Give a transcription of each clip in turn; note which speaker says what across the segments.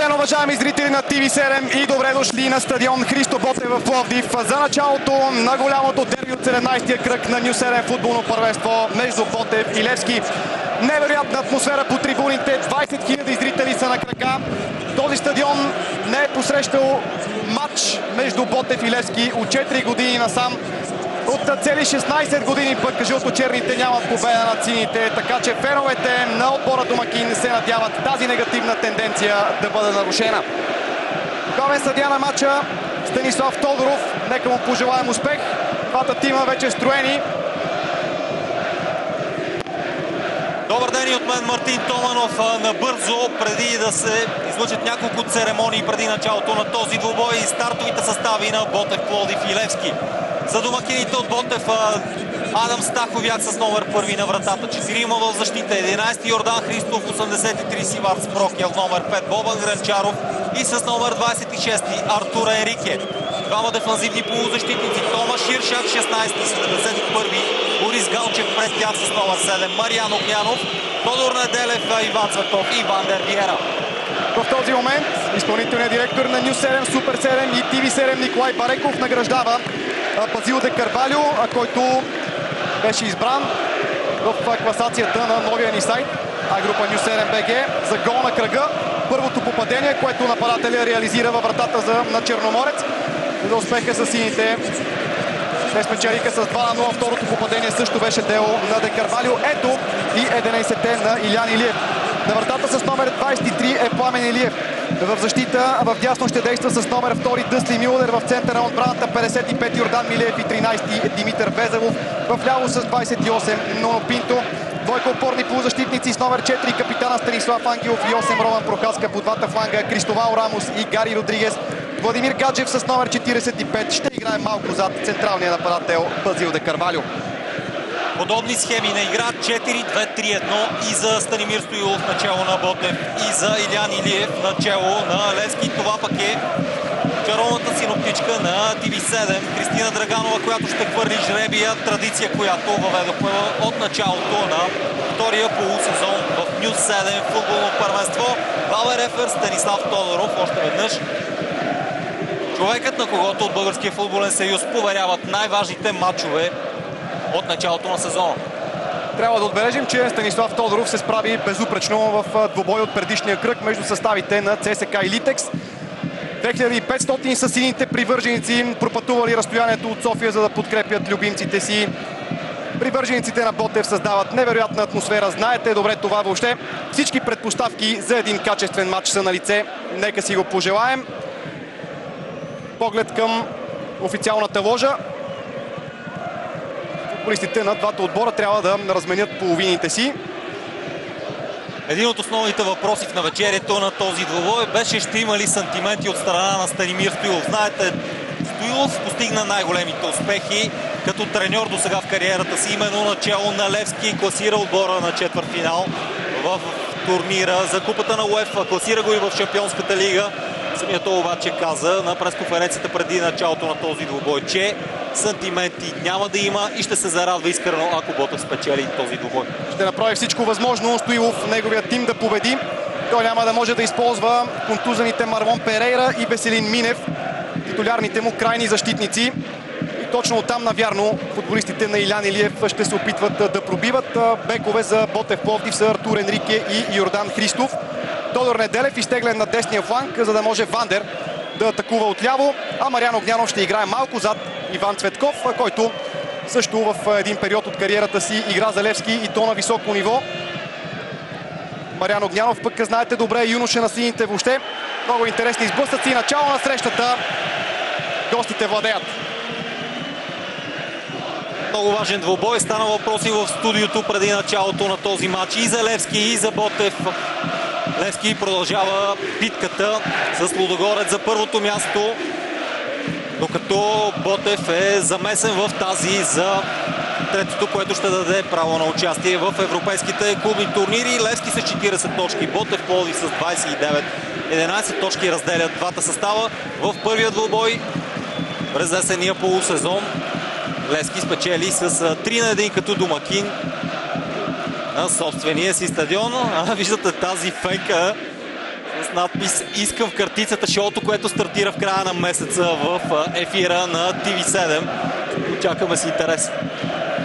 Speaker 1: ден, уважаеми зрители на TV7 и добре дошли на стадион Христо Ботев в Пловдив за началото на голямото дерби от 17-я кръг на Ню 7 футболно първенство между Ботев и Левски. Невероятна атмосфера по трибуните, 20 000 зрители са на крака. Този стадион не е посрещал матч между Ботев и Левски от 4 години насам. От цели 16 години пък жълто-черните нямат победа над сините, така че феновете на отбора домакин се надяват тази негативна тенденция да бъде нарушена. Главен съдия на матча Станислав Тодоров, нека му пожелаем успех. Двата тима вече строени.
Speaker 2: Добър ден и от мен, Мартин Томанов. Набързо, преди да се излъчат няколко церемонии преди началото на този двубой и стартовите състави на Ботев, Пловдив и Левски. За домакините от Ботев Адам Стаховяк с номер 1 на вратата, 4 в защита, 11 Йордан Христов, 83 Сивар Спрокел, номер 5 Бобан Гранчаров и с номер 26 Артур Енрике. Двама дефанзивни полузащитници, Тома Ширшак, 16 71 Борис Галчев пред тях с номер 7 Мариан Огнянов, Тодор Неделев, Иван Цветков и Вандер Виера.
Speaker 1: В този момент изпълнителният директор на Ню 7, Супер 7 и TV7 Николай Бареков награждава Базил де Карвалио, който беше избран в класацията на новия ни сайт А-група Ню 7 БГ за гол на кръга. Първото попадение, което нападателя реализира във вратата на Черноморец. За успеха с сините. Те спечелиха с 2-0. Второто попадение също беше дело на де Карвалио. Ето и 11-те на Илян Илиев. На вратата с номер 23 е Пламен Илиев. В защита в дясно ще действа с номер 2 Дъсли Мюлер, в центъра на отбраната 55 Йордан Милеев и 13 Димитър Безелов. В ляво с 28 Ноно Пинто. Двойка опорни полузащитници с номер 4 капитана Станислав Ангелов и 8 Роман Прохаска по двата фланга Кристовал Рамос и Гари Родригес. Владимир Гаджев с номер 45 ще играе малко зад централния нападател Базил де Карвалио.
Speaker 2: Подобни схеми на игра 4-2-3-1 и за Станимир Стоилов начало на Ботев и за Илян Илиев начало на Левски. Това пък е чаровната синоптичка на TV7 Кристина Драганова, която ще хвърли жребия, традиция, която въведохме от началото на втория полусезон в Ню 7 футболно първенство. Главен рефер Станислав Тодоров още веднъж. Човекът, на когото от Българския футболен съюз поверяват най-важните матчове от началото на сезона.
Speaker 1: Трябва да отбележим, че Станислав Тодоров се справи безупречно в двубой от предишния кръг между съставите на ЦСКА и Литекс. 2500 са сините привърженици, пропътували разстоянието от София, за да подкрепят любимците си. Привържениците на Ботев създават невероятна атмосфера. Знаете добре това въобще. Всички предпоставки за един качествен матч са на лице. Нека си го пожелаем. Поглед към официалната ложа. Футболистите на двата отбора трябва да разменят половините си.
Speaker 2: Един от основните въпроси в навечерието на този двубой беше ще има ли сантименти от страна на Станимир Стоилов. Знаете, Стоилов постигна най-големите успехи като треньор до сега в кариерата си, именно начало на Левски и класира отбора на четвъртфинал в турнира за купата на УЕФА. Класира го и в Шампионската лига. Самият той обаче каза на пресконференцията преди началото на този двубой, че сантименти няма да има и ще се зарадва искрено, ако Ботев спечели този двубой.
Speaker 1: Ще направи всичко възможно Стоилов, неговият тим да победи. Той няма да може да използва контузаните Марвон Перейра и Веселин Минев, титулярните му крайни защитници. И точно оттам навярно футболистите на Илян Илиев ще се опитват да пробиват. Бекове за Ботев Пловдив са Артур Енрике и Йордан Христов. Тодор Неделев изтеглен на десния фланг, за да може Вандер да атакува отляво, а Мариан Огнянов ще играе малко зад Иван Цветков, който също в един период от кариерата си игра за Левски и то на високо ниво. Мариан Огнянов пък, знаете добре, юноша на сините въобще. Много интересни сблъсъци. Начало на срещата. Гостите владеят.
Speaker 2: Много важен двубой. Стана въпроси в студиото преди началото на този матч и за Левски, и за Ботев. Левски продължава битката с Лудогорец за първото място, докато Ботев е замесен в тази за третото, което ще даде право на участие в европейските клубни турнири. Левски с 40 точки, Ботев Пловдив с 29. 11 точки разделят двата състава. В първия двубой през есенния полусезон Левски спечели с 3-1 като домакин на собствения си стадион. Виждате тази фенка с надпис "Искам в картицата", шоуто, което стартира в края на месеца в ефира на TV7. Очакваме с интерес.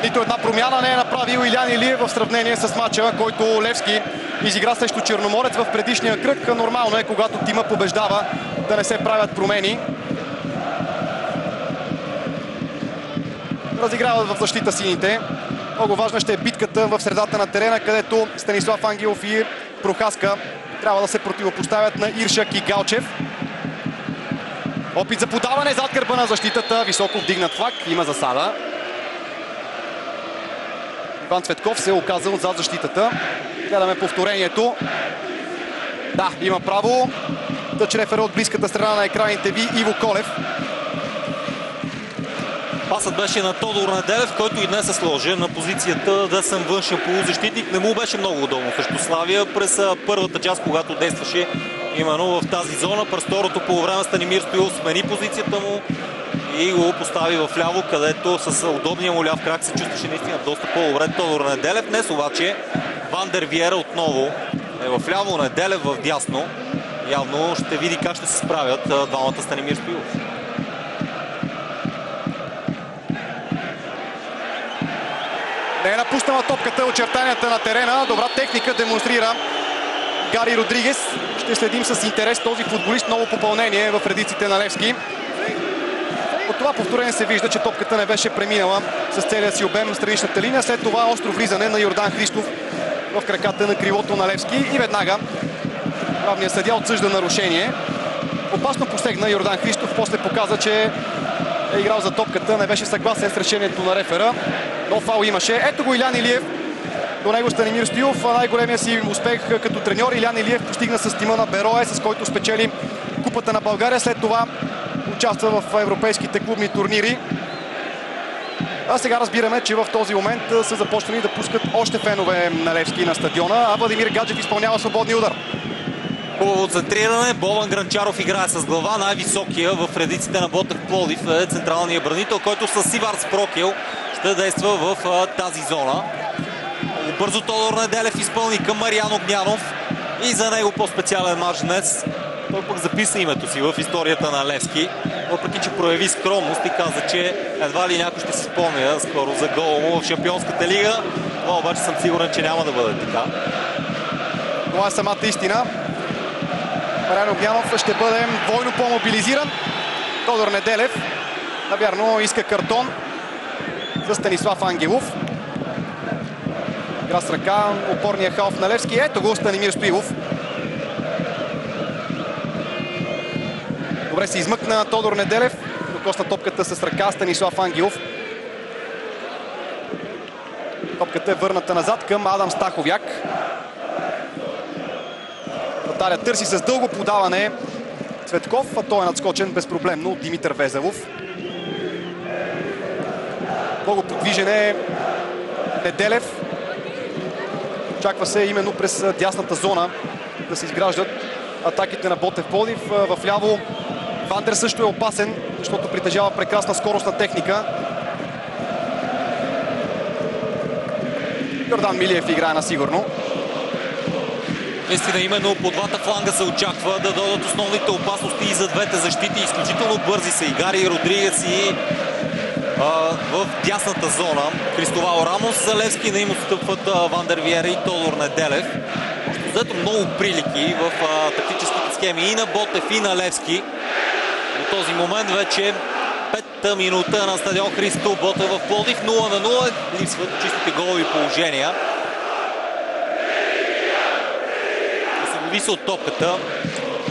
Speaker 1: Нито една промяна не е направил Илян Илиев в сравнение с матча, който Левски изигра срещу Черноморец в предишния кръг. Нормално е, когато тима побеждава, да не се правят промени. Разиграват в защита сините. Много важна ще е битката в средата на терена, където Станислав Ангелов и Прохаска трябва да се противопоставят на Иршак и Галчев. Опит за подаване зад гърба на защитата. Високо вдигнат флаг. Има засада. Иван Цветков се е оказал зад защитата. Гледаме повторението. Да, има право. Тъч рефер от близката страна на екраните ви Иво Колев.
Speaker 2: Пасът беше на Тодор Неделев, който и днес се сложи на позицията да съм външен полузащитник. Не му беше много удобно срещу Славия през първата част, когато действаше именно в тази зона. През второто полувреме Станимир Стоилов смени позицията му и го постави в ляво, където с удобния му ляв крак се чувстваше наистина доста по-добре Тодор Неделев. Днес обаче Вандер Виера отново е в ляво, Неделев в дясно. Явно ще види как ще се справят двамата Станимир Стоилов.
Speaker 1: Не е напуснала топката, очертанията на терена. Добра техника демонстрира Гари Родригес. Ще следим с интерес този футболист. Ново попълнение в редиците на Левски. От това повторение се вижда, че топката не беше преминала с целия си обем на страничната линия. След това остро влизане на Йордан Христов в краката на крилото на Левски. И веднага главният съдия отсъжда нарушение. Опасно посегна Йордан Христов. После показа, че е играл за топката. Не беше съгласен с решението на рефера. Но фаул имаше. Ето го Илян Илиев. До него Станимир Стоилов. Най-големия си успех като треньор. Илян Илиев постигна с тима на Берое, с който спечели Купата на България. След това участва в европейските клубни турнири. А сега разбираме, че в този момент са започнали да пускат още фенове на Левски на стадиона, а Владимир Гаджев изпълнява свободния удар.
Speaker 2: Хубаво центриране. Бобан Гранчаров играе с глава. Най-високия в редиците на Ботев Пловдив е централният бранител, който с Сиварс Прокил ще действа в тази зона. Бързо Тодор Неделев изпълни към Мариан Огнянов и за него по-специален мач днес. Той пък записа името си в историята на Левски, въпреки че прояви скромност и каза, че едва ли някой ще се спомня скоро за гола му в Шампионската лига. Това обаче съм сигурен, че няма да бъде така.
Speaker 1: Това е самата истина. Мариан Огнянов ще бъде двойно по-мобилизиран. Тодор Неделев навярно иска картон за Станислав Ангелов. Игра с ръка, опорния халф на Левски. Ето го Станимир Стоилов. Добре се измъкна Тодор Неделев. Докосна топката с ръка Станислав Ангелов. Топката е върната назад към Адам Стаховяк. Вратарят търси с дълго подаване Цветков, а той е надскочен безпроблемно от Димитър Везелов. Много подвижен е Неделев. Очаква се именно през дясната зона да се изграждат атаките на Ботев Пловдив. В ляво Вандер също е опасен, защото притежава прекрасна скоростна техника. Йордан Милиев играе на сигурно.
Speaker 2: Наистина именно по двата фланга се очаква да дойдат основните опасности и за двете защити. Изключително бързи са и Гари Родригес и в дясната зона Кристовал Рамос. За Левски да им отстъпват Вандер Виера и Тодор Неделев. Зато много прилики в тактическите схеми и на Ботев, и на Левски. До този момент вече петта минута на стадион Христо Ботев в Пловдив. 0-0. Липсват чистите голови положения. Зависи от топката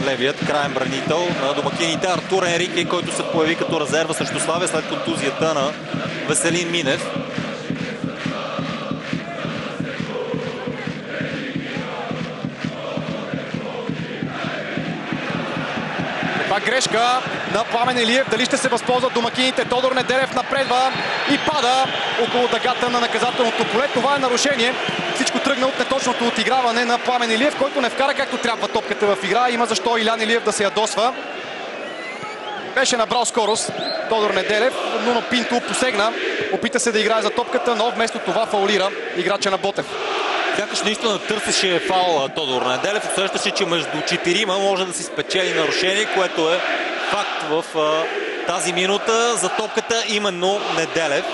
Speaker 2: левият краен бранител на домакините Артур Енрике, който се появи като резерва срещу Славия след контузията на Веселин Минев.
Speaker 1: Това грешка на Пламен Илиев. Дали ще се възползват домакините? Тодор Неделев напредва и пада около дъгата на наказателното поле. Това е нарушение. Всичко тръгна от неточното отиграване на Пламен Илиев, който не вкара както трябва топката в игра. Има защо Илян Илиев да се ядосва. Беше набрал скорост Тодор Неделев. Нуно Пинто посегна. Опита се да играе за топката, но вместо това фаулира играча на Ботев.
Speaker 2: Сякаш наистина търсеше фаула Тодор Неделев. Усещаше, че между 4 може да си спечели нарушение, което е факт в тази минута. За топката именно Неделев.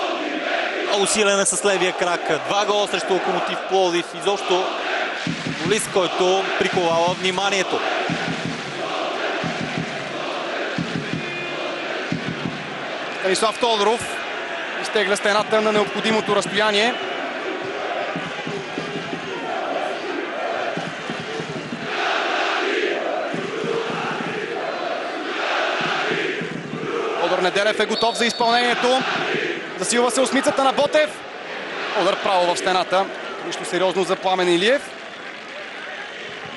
Speaker 2: Усилен с левия крак. 2 гола срещу Локомотив Пловдив. Изобщо футболист, който приковава вниманието.
Speaker 1: Станислав Тодоров изтегля стената на необходимото разстояние. Тодор Неделев е готов за изпълнението. Засилва се осмицата на Ботев. Удар право в стената. Нищо сериозно за Пламен Илиев.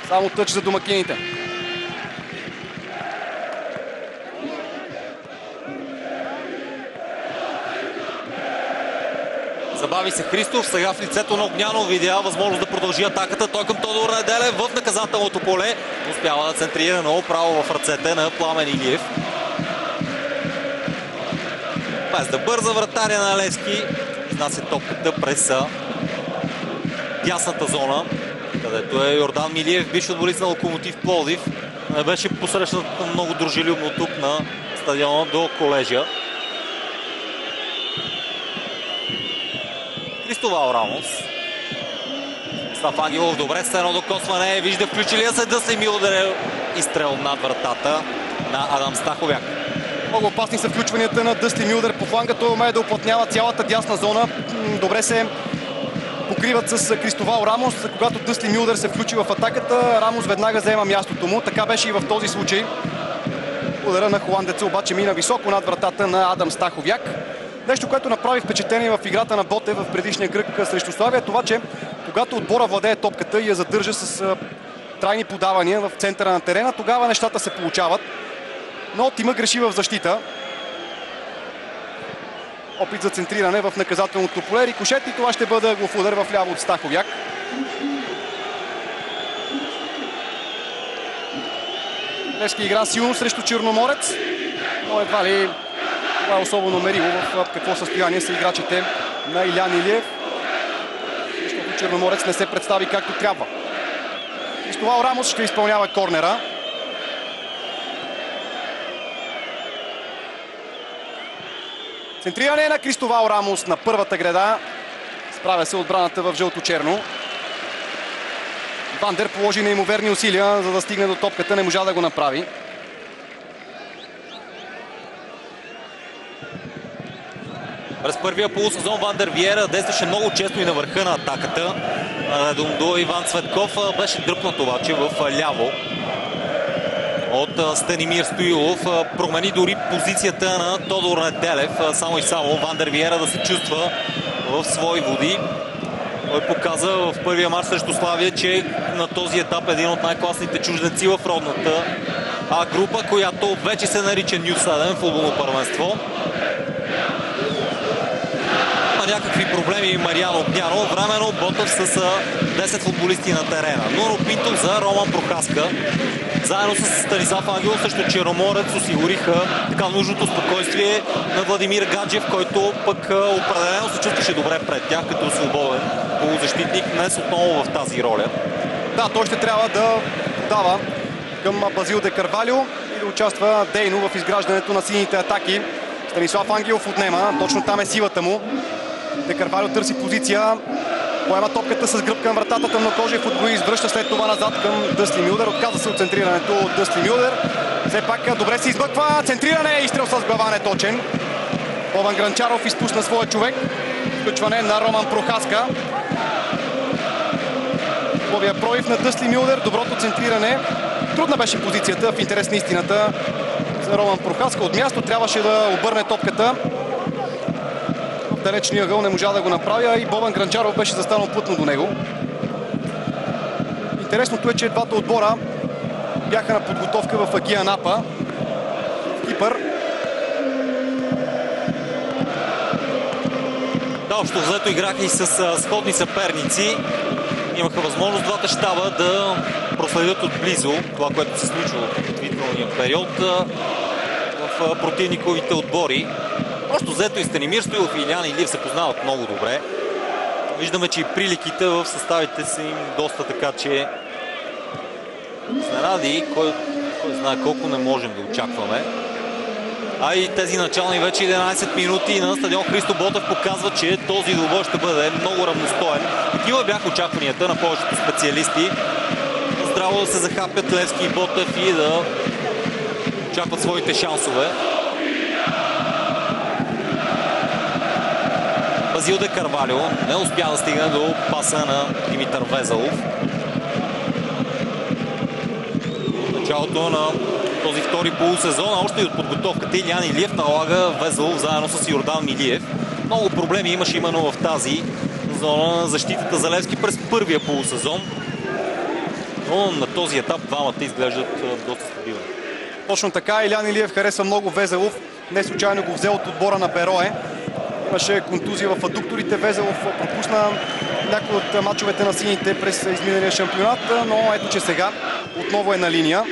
Speaker 1: Само тъч за домакините.
Speaker 2: Забави се Христов, сега в лицето на Огнянов видя възможност да продължи атаката. Той към Тодор Неделев в наказателното поле. Успява да центрира много право в ръцете на Пламен Илиев. Без да бърза вратаря на Левски. Изнася топката през дясната зона, където е Йордан Милиев, бивш футболист на Локомотив Пловдив. Не беше посрещнат много дружелюбно тук на стадиона до колежа. Кристовал Рамос. Стаф Ангелов добре с едно докосване. Вижда включилия се Дъсли Милдер. Изстрел над вратата на Адам Стаховяк.
Speaker 1: Много опасни са включванията на Дъсли Милдер по фланга. Той умее да уплътнява цялата дясна зона. Добре се покриват с Кристовал Рамос. Когато Дъсли Милдер се включи в атаката, Рамос веднага заема мястото му. Така беше и в този случай. Удара на холандеца обаче мина високо над вратата на Адам Стаховяк. Нещо, което направи впечатление в играта на Ботев в предишния кръг срещу Славия, това, че когато отбора владее топката и я задържа с трайни подавания в центъра на терена, тогава нещата се получават. Но Тима греши в защита. Опит за центриране в наказателното поле. Рикошет и това ще бъде ъглов удар в ляво от Стаховяк. Левски игра силно срещу Черноморец, но едва ли това е особено мерило в какво състояние са играчите на Илян Илиев, защото Черноморец не се представи както трябва. Кристовал Рамос ще изпълнява корнера. Центриране на Кристовал Рамос на първата града. Справя се отбраната в жълто-черно. Вандер положи неимоверни усилия, за да стигне до топката. Не можа да го направи.
Speaker 2: През първия полусезон Вандер Виера действаше много често и на върха на атаката. До Иван Цветков беше дръпнат обаче в ляво от Станимир Стоилов. Промени дори позицията на Тодор Неделев. Само и само Вандер Виера да се чувства в свои води. Той показа в първия мач срещу Славия, че на този етап е един от най-класните чужденци в родната група, която вече се нарича Ню 7 футболно първенство. Някакви проблеми Мариан Огнянов. Временно Ботев с 10 футболисти на терена. Норо Пинтов за Роман Прохаска. Заедно с Станислав Ангелов срещу Черноморец осигуриха така нужното спокойствие на Владимир Гаджев, който пък определено се чувстваше добре пред тях като свободен полузащитник. Днес отново в тази роля.
Speaker 1: Да, той ще трябва да дава към Базил де Карвалио и да участва дейно в изграждането на сините атаки. Станислав Ангелов отнема. Точно там е силата му. Де Карвалио търси позиция. Поема топката с гръб към вратата. Тъмнокожия футболист връща след това назад към Дъсли Милдер. Отказва се от центрирането от Дъсли Милдер. Все пак добре се изблъква. Центриране. Изстрел с глава неточен. Бобан Гранчаров изпусна своя човек. Включване на Роман Прохаска. Хубавия пробив на Дъсли Милдер. Доброто центриране. Трудна беше позицията в интерес на истината за Роман Прохаска. От място трябваше да обърне топката. В далечния ъгъл не можа да го направи, а и Бобан Гранчаров беше застанал плътно до него. Интересното е, че двата отбора бяха на подготовка в Агия Напа, в Кипър.
Speaker 2: Да, общо взето играха и с сходни съперници. Имаха възможност двата щаба да проследят отблизо това, което се случва в подготвителния период в противниковите отбори. Общо взето и Станимир Стоилов и Илян Илиев се познават много добре. Виждаме, че и приликите в съставите са им доста, така че изненади, кой знае колко не можем да очакваме. А и тези начални вече 11 минути на стадион Христо Ботев показва, че този двубой ще бъде много равностоен. Такива бяха очакванията на повечето специалисти. Здраво да се захапят Левски и Ботев и да очакват своите шансове. Базил де Карвалио не успя да стигне до паса на Димитър Везелов. Началото на този втори полусезон, още и от подготовката Илиян Илиев налага Везелов заедно с Йордан Милиев. Много проблеми имаше именно в тази зона на защитата за Левски през първия полусезон. Но на този етап двамата изглеждат доста стабилни.
Speaker 1: Точно така, Илиян Илиев харесва много Везелов. Не случайно го взе от отбора на Берое. Имаше контузия в адукторите. Везелов пропусна някои от мачовете на сините през изминалия шампионат, но ето, че сега отново е на линия.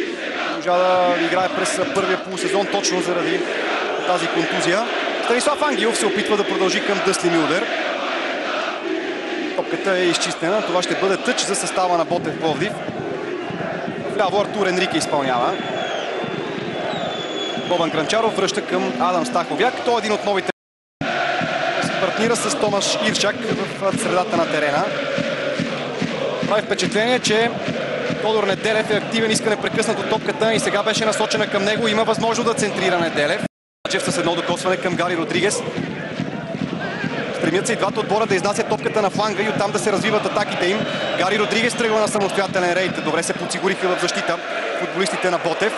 Speaker 1: Можа да играе през първия полусезон точно заради тази контузия. Станислав Ангелов се опитва да продължи към Дъсли Милдер. Топката е изчистена. Това ще бъде тъч за състава на Ботев Пловдив. Вляво Артур Енрике изпълнява. Бобан Кранчаров връща към Адам Стаховяк. Той е един от новите. Се партнира с Томаш Ирчак в средата на терена. Прави впечатление, че Тодор Неделев е активен, иска непрекъснато топката и сега беше насочена към него. Има възможност да центрира Неделев. Гаджев с едно докосване към Гари Родригес. Стремят се и двата отбора да изнасят топката на фланга и оттам да се развиват атаките им. Гари Родригес тръгва на самостоятелен рейд. Добре се подсигуриха в защита футболистите на Ботев.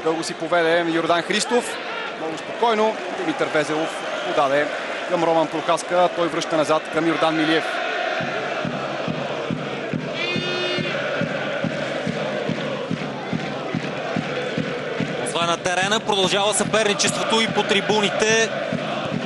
Speaker 1: Дълго си поведе Йордан Христов. Много спокойно Димитър Везелов подаде към Роман Прохаска. Той връща назад към Йордан Милиев.
Speaker 2: Освен на терена продължава съперничеството и по трибуните.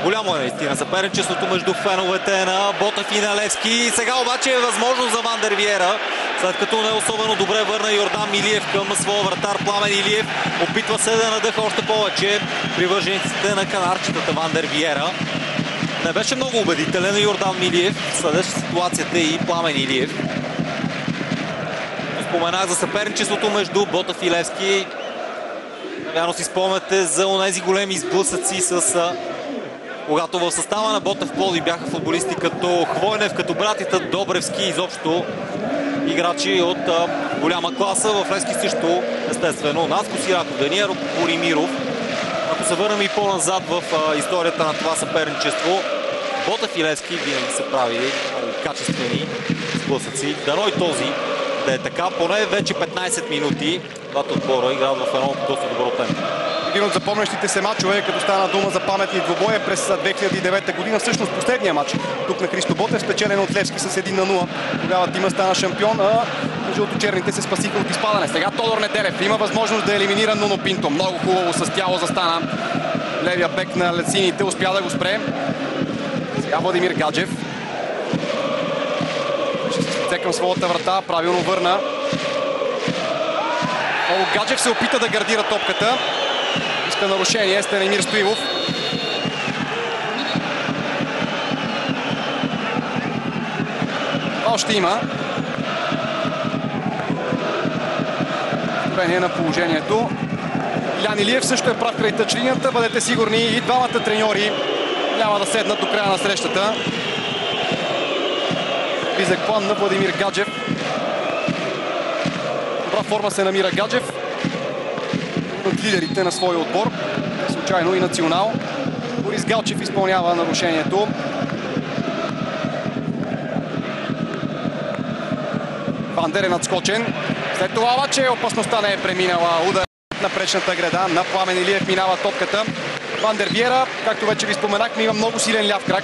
Speaker 2: Голямо е наистина съперничеството между феновете на Ботев и на Левски. Сега обаче е възможно за Вандер Виера, след като не особено добре върна Йордан Милиев към своя вратар Пламен Илиев. Опитва се да надъха още повече привържениците на канарчетата Вандер Виера. Не беше много убедителен Йордан Милиев, следеше ситуацията и Пламен Илиев. Споменах за съперничеството между Ботев и Левски. Навярно си спомняте за онези големи сблъсъци с... Когато в състава на Ботев Пловдив бяха футболисти като Хвойнев, като братята Добревски, изобщо играчи от голяма класа. В Левски също, естествено, Наско Сираков, Даниел Боримиров. Ако се върнем и по-назад в историята на това съперничество, Ботев и Левски винаги са правили качествени сблъсъци. Дано и този да е така. Поне вече 15 минути двата отбора играят в едно доста добро темпо.
Speaker 1: Един от запомнящите се мачове, като стана дума за паметни двубоя през 2009 година. Всъщност последния матч тук на Христо Ботев, спечелен от Левски с 1-0. Тогава Тима стана шампион, а жълточерните се спасиха от изпадане. Сега Тодор Неделев има възможност да елиминира Нуно Пинто. Много хубаво с тяло застана левия бек на сините, успя да го спре. Сега Владимир Гаджев. Ще се спеце към своята врата, правилно върна. Много Гаджев се опита да гардира топката. Иска нарушение Станимир Стоилов. Още има. Строение на положението. Илиян Илиев също е прав край тъчлинията. Бъдете сигурни, и двамата треньори няма да седнат до края на срещата. Близък план на Владимир Гаджев. Добра форма се намира Гаджев. От лидерите на своя отбор. Случайно и Национал. Борис Галчев изпълнява нарушението. Вандер е надскочен. След това обаче опасността не е преминала. Удар на пречната града. На Пламен Илиев минава топката. Вандер Виера, както вече ви споменахме, има много силен ляв крак.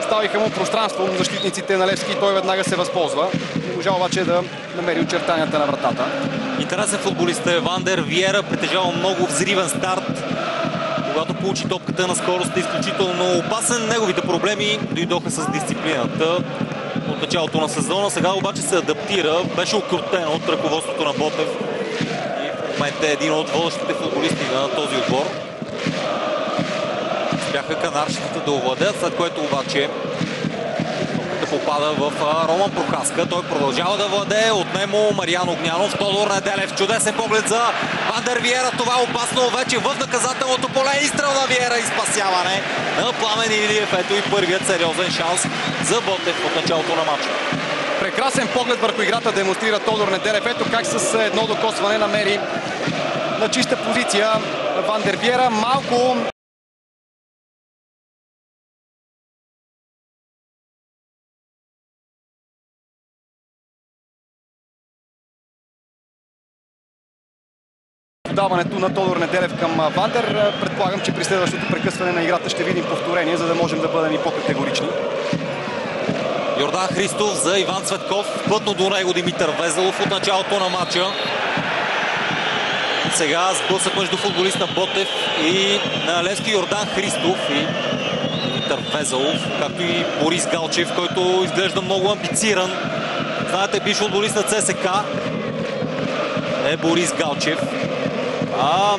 Speaker 1: Оставиха му пространство защитниците на Левски и той веднага се възползва. Не можа обаче да намери очертанията на вратата.
Speaker 2: Интересен футболист е Вандер Виера, притежава много взривен старт. Когато получи топката на скорост е изключително опасен. Неговите проблеми дойдоха с дисциплината от началото на сезона. Сега обаче се адаптира. Беше окрутен от ръководството на Ботев. И в момента е един от водещите футболисти на този отбор. Успяха канарчетата да овладеят, след което обаче да попада в Роман Прохаска. Той продължава да владее. От него Мариан Огнянов. Тодор Неделев. Чудесен поглед за Вандер Виера. Това е опасно вече в наказателното поле. Изстрел на Виера и спасяване на Пламен Илиев. Ето и първият сериозен шанс за Ботев от началото на матча.
Speaker 1: Прекрасен поглед върху играта демонстрира Тодор Неделев. Ето как с едно докосване намери на чиста позиция Вандер Виера. Малко даването на Тодор Неделев към Вандер. Предполагам, че при следващото прекъсване на играта ще видим повторение, за да можем да бъдем и по-категорични.
Speaker 2: Йордан Христов за Иван Цветков. Плътно до него Димитър Везелов от началото на матча. Сега сблъсък между футболист на Ботев и на Левски. Йордан Христов и Димитър Везелов, както и Борис Галчев, който изглежда много амбициран. Знаете, бивш футболист на ЦСК е Борис Галчев.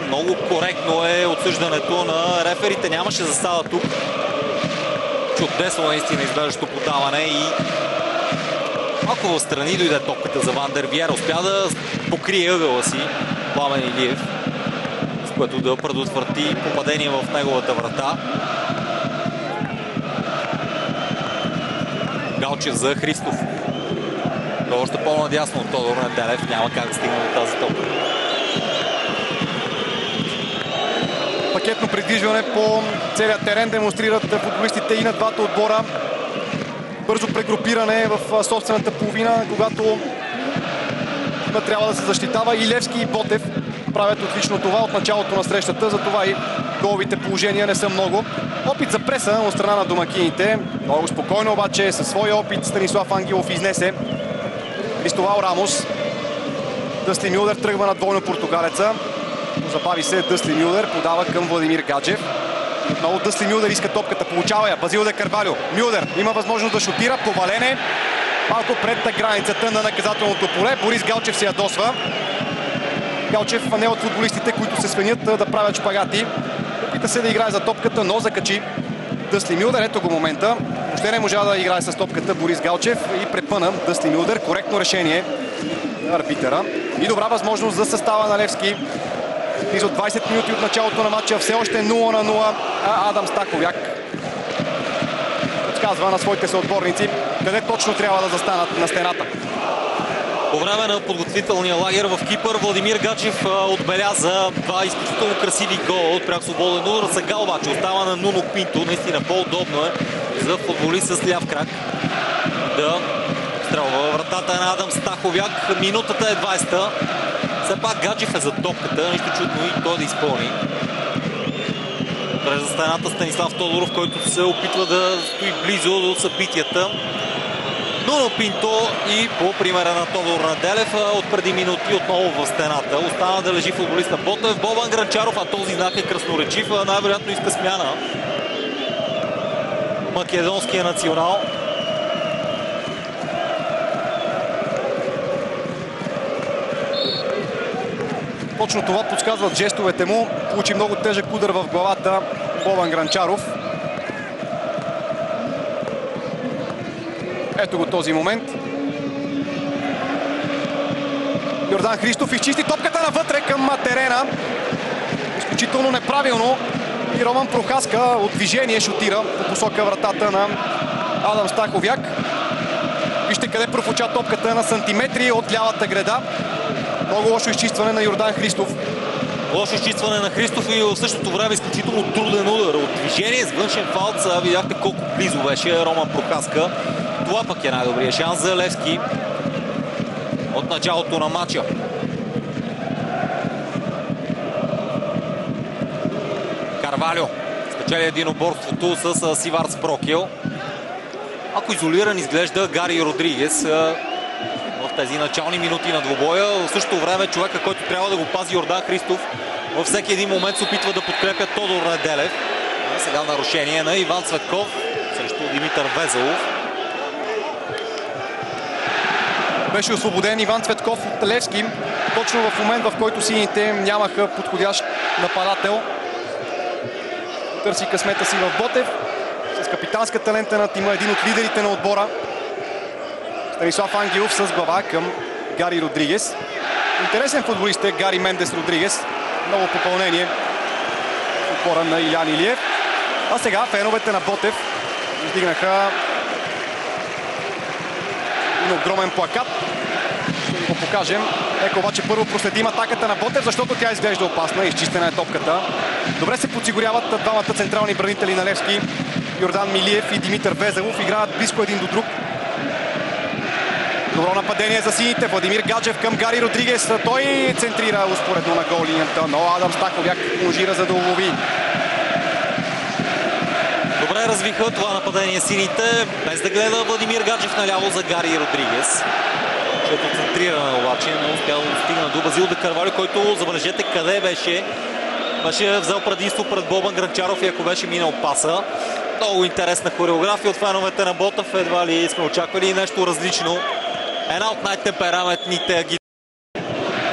Speaker 2: Много коректно е отсъждането на реферите. Нямаше засада тук. Чудесно наистина изглеждащо подаване и малко в страни дойде топката за Вандер Виера. Успя да покрие ъгъла си Пламен Илиев, с което да предотврати попадение в неговата врата. Галчев за Христов. Това още по-надясно от Тодор Неделев. Няма как да стигне до тази топка.
Speaker 1: Пакетно придвижване по целия терен демонстрират футболистите и на двата отбора. Бързо прегрупиране в собствената половина, когато трябва да се защитава. И Левски и Ботев правят отлично това от началото на срещата, затова и головите положения не са много. Опит за преса от страна на домакините. Много спокойно обаче със своя опит Станислав Ангелов изнесе Кристовал Рамос. Дъсли Мюлдер тръгва на двойно португалеца. Забави се Дъсли Мюлдер, подава към Владимир Гаджев. Отново Дъсли Мюлдер иска топката, получава я Базил де Карвалио. Мюлдер има възможност да шутира, повалене малко пред границата на наказателното поле. Борис Галчев се ядосва. Галчев не от футболистите, които се свенят да правят шпагати. Опита се да играе за топката, но закачи Дъсли Мюлдер. Ето го момента. Въобще не можа да играе с топката Борис Галчев и препъна Дъсли Мюлдер. Коректно решение на арбитъра. И добра възможност за състава на Левски. Близо 20 минути от началото на матча. Все още 0-0. Адам Стаховяк подсказва на своите съотборници къде точно трябва да застанат на стената.
Speaker 2: По време на подготвителния лагер в Кипър Владимир Гаджев отбеляза два изключително красиви гола от пряк свободен удар. Сега обаче остава на Нуно Пинто. Наистина по-удобно е за футболист с ляв крак да стрелва вратата на Адам Стаховяк. Минутата е 20-та. Все пак Гаджев е за топката. Нищо чудно и той да изпълни. Отрежда стената Станислав Тодоров, който се опитва да стои близо до събитията. Нуно Пинто и по примера на Тодор Неделев от преди минути отново в стената. Остана да лежи футболист на Ботев. Бобан Гранчаров, а този знак е красноречив. Най-вероятно иска смяна. Македонския национал.
Speaker 1: Точно това подсказват жестовете му. Получи много тежък удар в главата Бобан Гранчаров. Ето го този момент. Йордан Христов изчисти топката навътре към терена. Изключително неправилно. И Роман Прохаска от движение шутира по посока вратата на Адам Стаховяк. Вижте къде профуча топката на сантиметри от лявата греда. Много лошо изчистване на Йордан Христов.
Speaker 2: Лошо изчистване на Христов и в същото време изключително труден удар. От движение с външен фалт. Видяхте колко близо беше Роман Прохаска. Това пък е най-добрият шанс за Левски от началото на матча. Карвалио спечели единоборството с Сиварц Прокил. Ако изолиран изглежда Гари Родригес в тези начални минути на двубоя. В същото време човека, който трябва да го пази Йордан Христов, във всеки един момент се опитва да подкрепя Тодор Неделев. Сега нарушение на Иван Цветков срещу Димитър Везелов.
Speaker 1: Беше освободен Иван Цветков от Левски. Точно в момент, в който сините нямаха подходящ нападател. Търси късмета си в Ботев. С капитанската лента на тима, един от лидерите на отбора. Станислав Ангелов с глава към Гари Родригес. Интересен футболист е Гари Мендес Родригес. Ново попълнение в отбора на Илян Илиев. А сега феновете на Ботев издигнаха един огромен плакат. Ще го покажем. Нека обаче първо проследим атаката на Ботев, защото тя изглежда опасна. Изчистена е топката. Добре се подсигуряват двамата централни бранители на Левски. Йордан Милиев и Димитър Везелов играят близко един до друг. Добро нападение за сините. Владимир Гаджев към Гари Родригес. Той центрира успоредно на гол линията, но Адам Стаховяк можира за да улови.
Speaker 2: Добре развиха това нападение сините, без да гледа Владимир Гаджев наляво за Гари Родригес. Защото центриране обаче не успял да достигна до Базил де Карвалио, който, забележете къде беше. Беше взел предимство пред Бобан Гранчаров и ако беше минал паса. Много интересна хореография от феновете на Ботев. Едва ли сме очаквали нещо различно. Една от най-темпераментните агитации.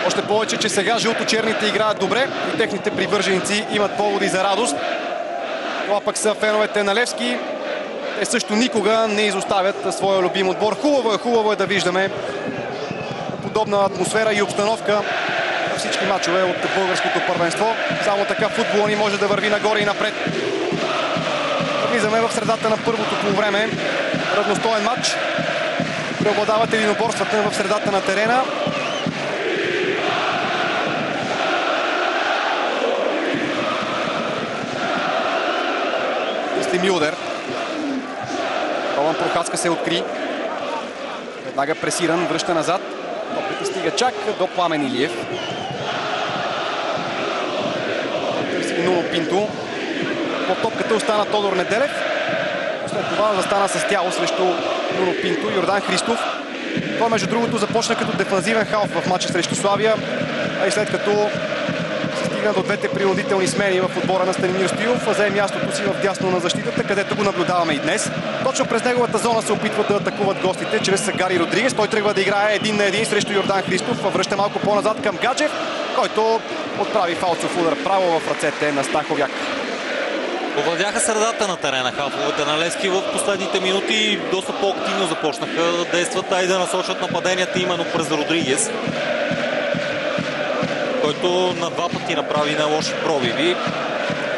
Speaker 1: Още повече, че сега жълто-черните играят добре и техните привърженици имат поводи за радост. Това пък са феновете на Левски. Те също никога не изоставят своя любим отбор. Хубаво е да виждаме подобна атмосфера и обстановка на всички мачове от българското първенство. Само така футбола ни може да върви нагоре и напред. Влизаме в средата на първото полувреме. Равностоен матч. Преобладават единоборствата в средата на терена. Милдер. Роман Прохацка се откри. Веднага пресиран, връща назад. Топката стига чак до Пламен Илиев. Търси Нуно Пинто. Под топката остана Тодор Неделев. След това застана с тяло срещу Нуно Пинто. Йордан Христов. Той между другото започна като дефанзивен халф в матча срещу Славия. А и след като до двете принудителни смени в отбора на Станимир Стоилов, взе мястото си в дясно на защитата, където го наблюдаваме и днес. Точно през неговата зона се опитват да атакуват гостите чрез Гари Родригес. Той тръгва да играе един на един срещу Йордан Христов. Връща малко по-назад към Гаджев, който отправи фалцов удар право в ръцете на Стаховяк.
Speaker 2: Овладяха средата на терена халфовете на Левски в последните минути и доста по-активно започнаха да действат, а и да насочат нападенията именно през Родригес, който на два пъти направи на лоши пробиви.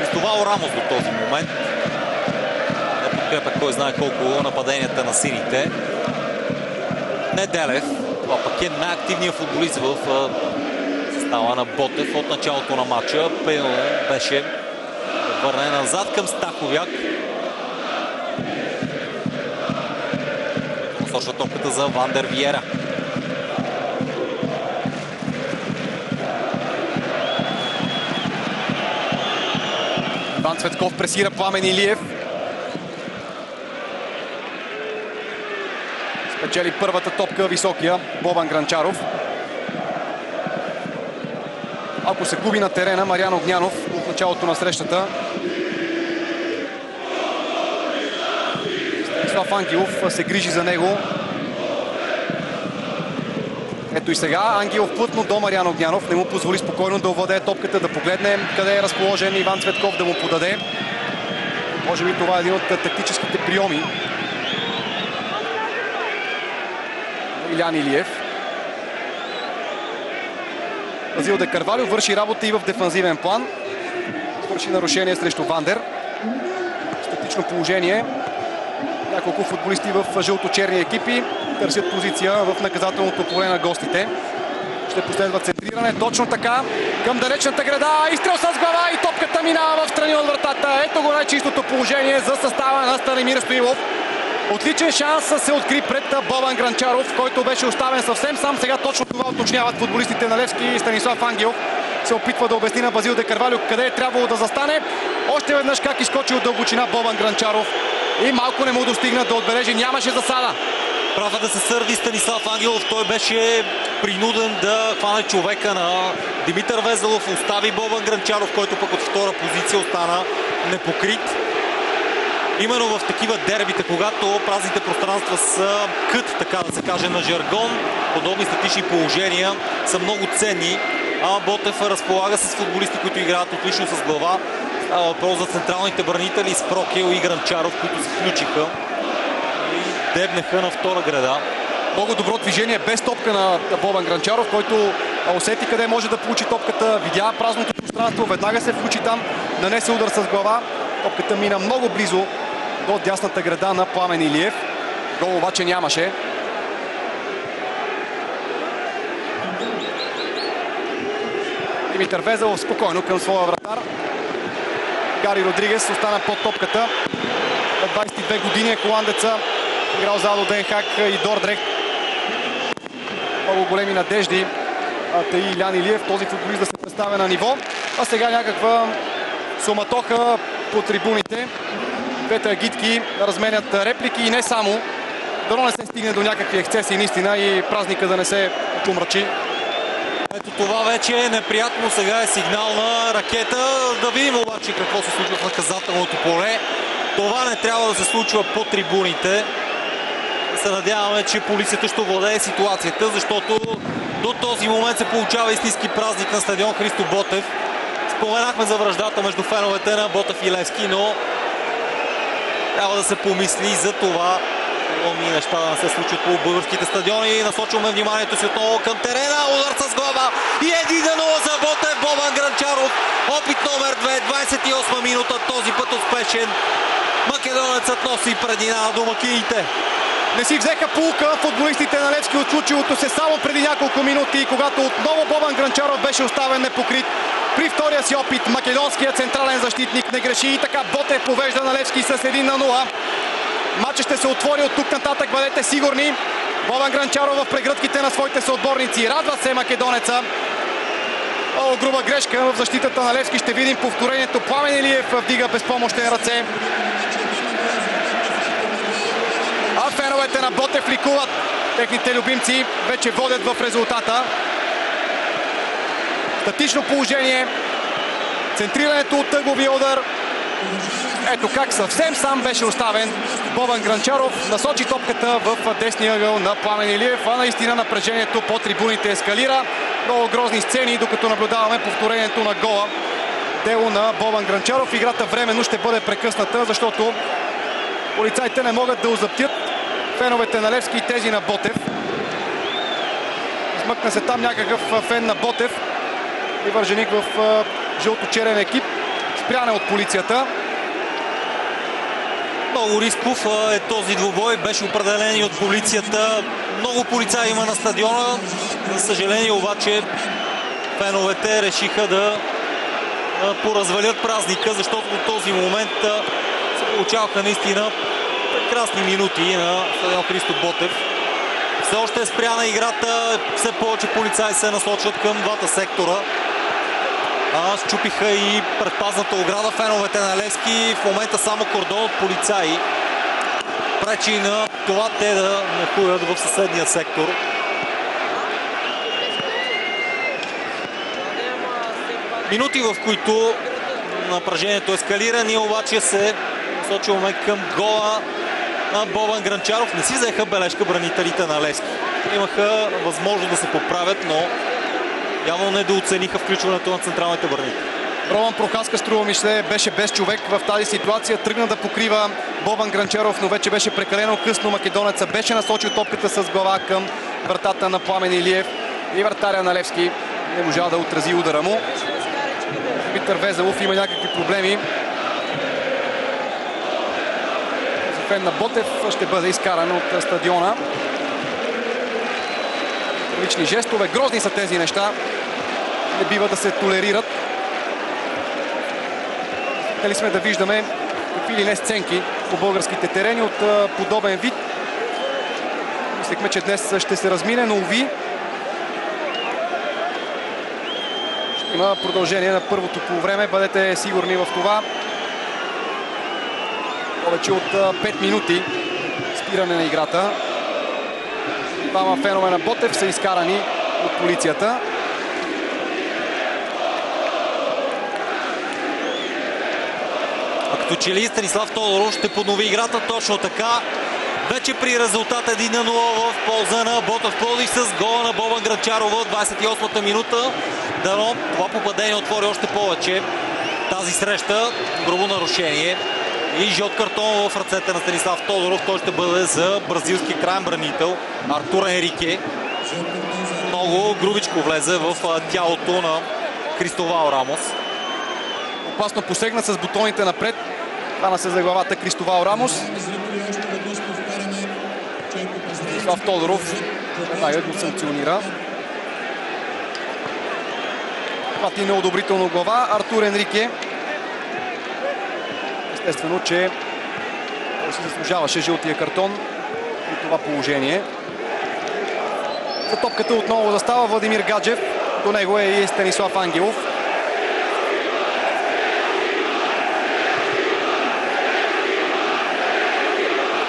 Speaker 2: Крistofao Рамос до този момент не подкрепя кой знае колко нападенията на сините. Неделев, това пък е най-активният футболист в състава на Ботев от началото на матча. Пейно беше върне назад към Стаховяк. Насочва топката за Вандер Виера.
Speaker 1: Иван Цветков пресира Пламен Илиев. Спечели първата топка високия Бобан Гранчаров. Ако се губи на терена Мариан Огнянов от началото на срещата. Станислав Ангелов се грижи за него. Ето и сега Ангелов плътно до Мариан Огнянов. Не му позволи спокойно да овладее топката, да погледне къде е разположен Иван Цветков, да му подаде. Може би това е един от тактическите приеми. Илян Илиев. Базил де Карвалио върши работа и в дефанзивен план. Свърши нарушение срещу Вандер. Статично положение. Няколко футболисти в жълто-черни екипи търсят позиция в наказателното поле на гостите. Ще последва центриране. Точно така. Към далечната града. Изстрел с глава и топката минава в страни от вратата. Ето го най-чистото положение за състава на Станимир Стоилов. Отличен шанс се откри пред Бобан Гранчаров, който беше оставен съвсем сам. Сега точно това уточняват футболистите на Левски и Станислав Ангелов се опитва да обясни на Базил де Карвалио къде е трябвало да застане. Още веднъж как изскочи от дълбочина Бобан Гранчаров и малко не му достигна да отбележи. Нямаше засада.
Speaker 2: Прав е да се сърди Станислав Ангелов. Той беше принуден да хване човека на Димитър Везелов. Остави Бобан Гранчаров, който пък от втора позиция остана непокрит. Именно в такива дербите, когато празните пространства са кът, така да се каже на жаргон, подобни статични положения са много ценни. А Ботев разполага с футболисти, които играят отлично с глава. Въпрос за централните бранители с Прокел и Гранчаров, които се включиха и дебнаха на втора града.
Speaker 1: Много добро движение без топка на Бобан Гранчаров, който усети къде може да получи топката, видя празното пространство, веднага се включи там, нанесе удар с глава. Топката мина много близо до дясната града на Пламен Илиев. Гол обаче нямаше. Димитър Везелов спокойно към своя вратар. Гари Родригес остана под топката. На 22 години е холандеца. Играл за Адо Den Haag и Дордрехт. Много големи надежди таи Илян Илиев, този футболист да се представя на ниво. А сега някаква суматоха по трибуните. Двете агитки разменят реплики и не само. Дано не се стигне до някакви ексцеси наистина и празника да не се помрачи.
Speaker 2: Ето това вече е неприятно. Сега е сигнал на ракета. Да видим обаче какво се случва в наказателното поле. Това не трябва да се случва по трибуните. Се надяваме, че полицията ще овладее ситуацията, защото до този момент се получава истински празник на стадион Христо Ботев. Споменахме за враждата между феновете на Ботев и Левски, но трябва да се помисли за това подобни неща да не се случват по българските стадиони. Насочваме вниманието си отново към терена. Удар с глава и 1-0 за Ботев. Бобан Гранчаров. Опит номер 2. 28 минута. Този път успешен. Македонецът носи предина на домакините.
Speaker 1: Не си взеха пулка футболистите на Левски от случилото се само преди няколко минути, когато отново Бобан Гранчаров беше оставен непокрит. При втория си опит македонският централен защитник не греши и така Ботев повежда на Левски с 1-0. Матчът ще се отвори от тук нататък, бъдете сигурни. Бобан Гранчаров в прегръдките на своите съотборници. Радва се македонеца. Много груба грешка в защитата на Левски. Ще видим повторението. Пламен Илиев вдига безпомощен ръце. А феновете на Ботев ликуват. Техните любимци вече водят в резултата. Статично положение. Центрирането от тъговия удар. Ето как съвсем сам беше оставен Бобан Гранчаров. Насочи топката в десния ъгъл на Пламен Илиев. А наистина напрежението по трибуните ескалира. Много грозни сцени, докато наблюдаваме повторението на гола. Дело на Бобан Гранчаров. Играта временно ще бъде прекъсната, защото полицайите не могат да озаптят феновете на Левски и тези на Ботев. Измъкна се там някакъв фен на Ботев. И върженик в жълто-черен екип. Спряне от полицията.
Speaker 2: Много рисков е този двубой. Беше определен и от полицията. Много полицаи има на стадиона. За съжаление обаче феновете решиха да поразвалят празника, защото до този момент се получаваха наистина прекрасни минути на стадион Христо Ботев. Все още е спряна играта. Все повече полицаи се насочват към двата сектора. Счупиха и предпазната ограда феновете на Левски. В момента само кордон от полицаи пречи на това те да нахуят в съседния сектор. Минути, в които напрежението ескалира. Ние обаче се насочваме към гола на Бобан Гранчаров. Не си взеха бележка бранителите на Левски. Имаха възможност да се поправят, но явно недооцениха включването на централните бранители.
Speaker 1: Роман Прохаска, струва ми се, беше без човек в тази ситуация. Тръгна да покрива Бобан Гранчаров, но вече беше прекалено късно. Македонеца беше насочил топката с глава към вратата на Пламен Илиев. И вратаря на Левски не можа да отрази удара му. Димитър Везелов има някакви проблеми. Фен на Ботев ще бъде изкаран от стадиона. Лични жестове. Грозни са тези неща. Не бива да се толерират. Дали сме да виждаме какви ли не сценки по българските терени от подобен вид. Мислехме, че днес ще се размине, но уви. Ще има продължение на първото полувреме. Бъдете сигурни в това. Повече от 5 минути спиране на играта. Двама фенове на Ботев са изкарани от полицията.
Speaker 2: А като че ли Станислав Тодоров ще поднови играта точно така. Вече при резултат 1-0 в полза на Ботев Пловдив с гола на Бобан Гранчаров в 28-та минута. Дано това попадение отвори още повече тази среща. Грубо нарушение и жълт картон в ръцете на Станислав Тодоров. Той ще бъде за бразилския краен бранител Артур Енрике. Много грубичко влезе в тялото на Кристовал Рамос.
Speaker 1: Опасно посегнат с бутоните напред. Хвана се за главата Кристовал Рамос. Станислав Тодоров веднага го санкционира. Хвати неодобрително глава Артур Енрике. Естествено, че той си заслужаваше жълтия картон при това положение. За топката отново застава Владимир Гаджев. До него е и Станислав Ангелов.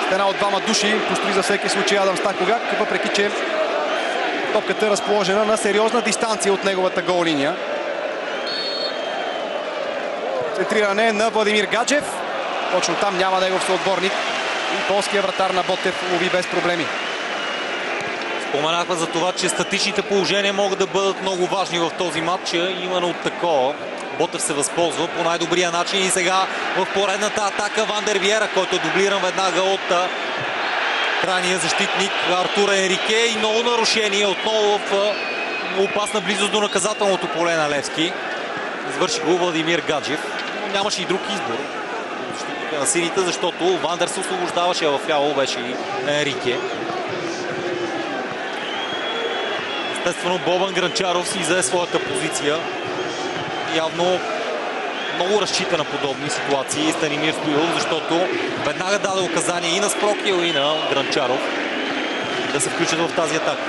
Speaker 1: Стена от двама души построи за всеки случай Адам Стаховяк, въпреки че топката е разположена на сериозна дистанция от неговата гол линия. Центриране на Владимир Гаджев. Точно там няма негов съотборник. И полския вратар на Ботев лови без проблеми.
Speaker 2: Споменахме за това, че статичните положения могат да бъдат много важни в този матч. Именно от такова Ботев се възползва по най-добрия начин. И сега в поредната атака Ван дер Виера, който е дублиран веднага от крайния защитник Артур Енрике. И много нарушение отново в опасна близост до наказателното поле на Левски. Извърши го Владимир Гаджев. Но нямаше и друг избор на силите, защото Вандер се освобождаваше, а вляво беше и Енрике. Естествено, Бобан Гранчаров си взе своята позиция. Явно много разчита на подобни ситуации Станимир Стоилов, защото веднага даде указания и на Спрокил, и на Гранчаров да се включат в тази атака.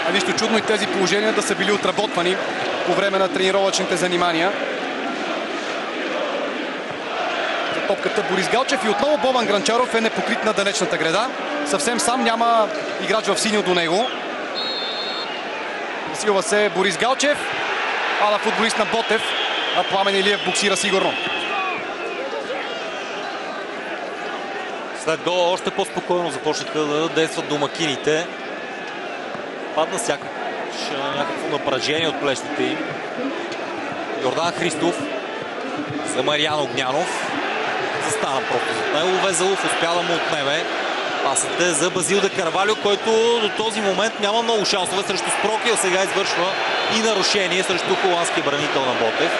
Speaker 1: А нищо чудно и тези положения да са били отработвани по време на тренировъчните занимания. За топката Борис Галчев и отново Бобан Гранчаров е непокрит на далечната града. Съвсем сам, няма играч в синьо до него. Засилва се Борис Галчев, ала футболист на Ботев, а Пламен Илиев буксира сигурно.
Speaker 2: След гол още по-спокойно започнаха да действат домакините. Падна сякаш някакво напрежение от плещите им. Йордан Христов за Мариан Огнянов. Застана просто зад него. Везелов успя да му отнеме. Пасът е за Базил де Карвалио, който до този момент няма много шансове срещу Спрокил. Сега извършва и нарушение срещу холандския бранител на Ботев.